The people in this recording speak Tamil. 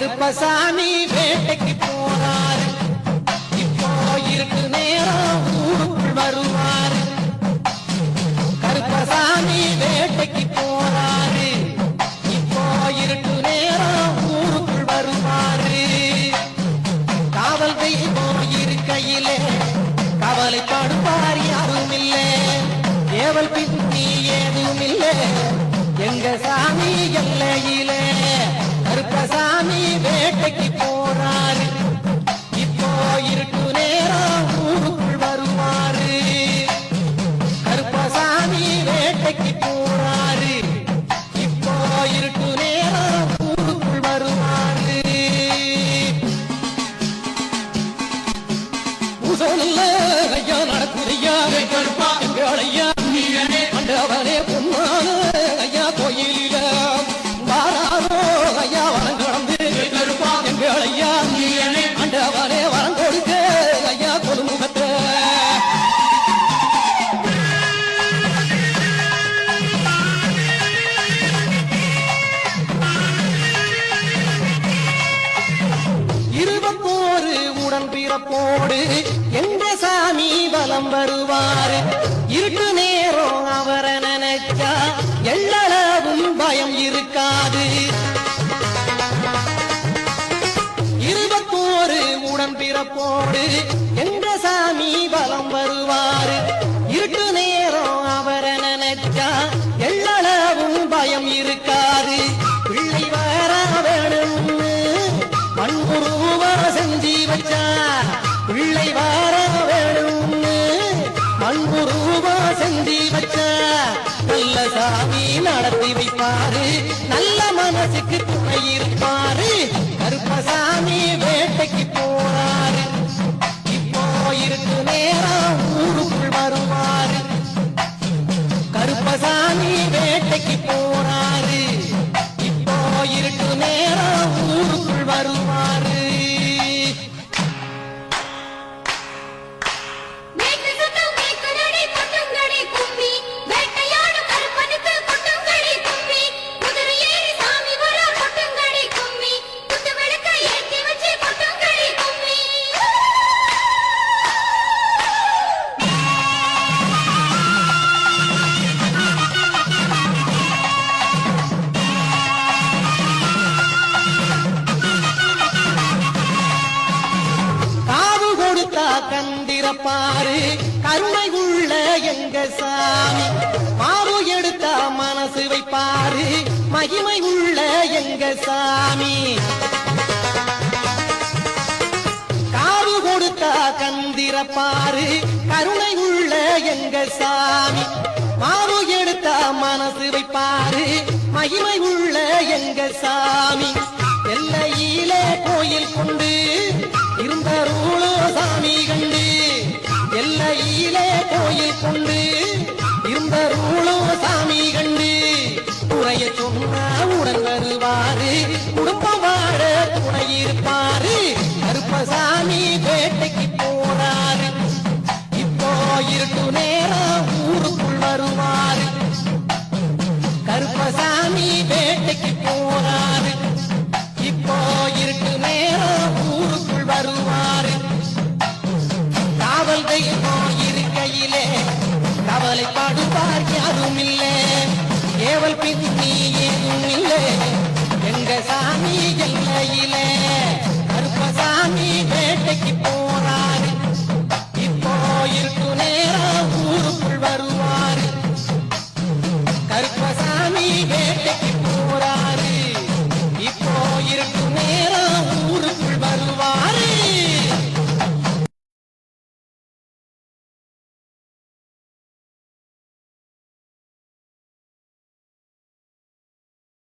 கருப்பசாமி வேட்டைக்கு போறாரு. இப்போ இருட்டு நேரம் ஊருக்குள் வருவாரு. கருப்பசாமி வேட்டைக்கு போறாரு. இப்போ இருட்டு நேரம் ஊருக்குள் வருவாரு. காவல் தெய்வம் இருக்கையிலே கவலைப்படுவார் யாரும் இல்லை. ஏவல் பின்னி ஏதும் இல்லை எங்க சாமி எல்லையிலே. கருப்பசாமி வேட்டைக்கு போறாரு. இப்போ இருட்டு நேரம் ஊருக்குள் வருவாரு. கருப்பசாமி வேட்டைக்கு போறாரு. இப்போ இருட்டு நேரம் ஊருக்குள் வருவாரு. பூசல்ல ஐயா நடக்குதையா கருப்பா எங்களையா மண்டவனே பொன்னான ஐயா கோயிலில வாராரோ ஐயா வரம் கடந்து கருப்பா எங்களையா மண்டவனே வரம் கொடுக்க ஐயா கொலுமுகத்தை. இருபத்தோரு உடன் பிறப்போடு எந்த சாமி வலம் வருவாரு. இருட்டு நேரம் அவரை நினைச்சா எல்லளவும் பயம் இருக்காது. இருபத்தோரு உடன் பிறப்போடு எந்த சாமி வலம் வருவாரு. இருட்டு நேரம் அவரை நினைச்சா எல்லளவும் பயம் இருக்காது. பிள்ளை வர வேணும்னு மண்புருவ செஞ்சு வச்சா பிள்ளை வர வேணும்னு மண்புருவ செஞ்சு வச்சா நல்ல சாமி நடத்தி வைப்பாரு. நல்ல மனசுக்கு துணை இருப்பாரு. கருப்பசாமி வேட்டைக்கு போறாரு. இப்போ இருக்கு நேரம் ஊருக்குள் வருவாரு. கருப்பசாமி வேட்டைக்கு போறாரு. இப்போ இருட்டு நேரம் ஊருக்குள் வருவாரு. கந்திரப்பாரு கருணை உள்ள எங்க சாமி. மாறு எடுத்தா மனசு வைப்பாரு. மகிமை உள்ள எங்க சாமி. காவு கொடுத்தா கந்திரப்பாரு கருணை உள்ள எங்க சாமி. மாறு எடுத்தா மனசு வைப்பாரு. மகிமை உள்ள எங்க சாமி. எல்லையிலே கோயில் கொண்டு இருந்தருளோ சாமி கண்டு. எல்லையிலே கோயில் கொண்டு இருந்தருளோ சாமி கண்டு. குறைய சொன்னா உடன் வருவாரு. குடும்பம் வாழ துணை இருப்பாரு. கருப்பசாமி வேட்டைக்கு போறாரு. இப்போ இருட்டு நேரம் ஊருக்குள் வருவாரு. கருப்பசாமி வேட்டைக்கு போறாரு. இப்போ இருட்டு நேரம் ஊருக்குள் வருவாரு. காவல் தெய்வம் இருக்கையிலே கவலைப்படுவார் யாரும் இல்லை. ஏவல் பின்னி ஏதும் இல்லை எங்க சாமி எல்லையில.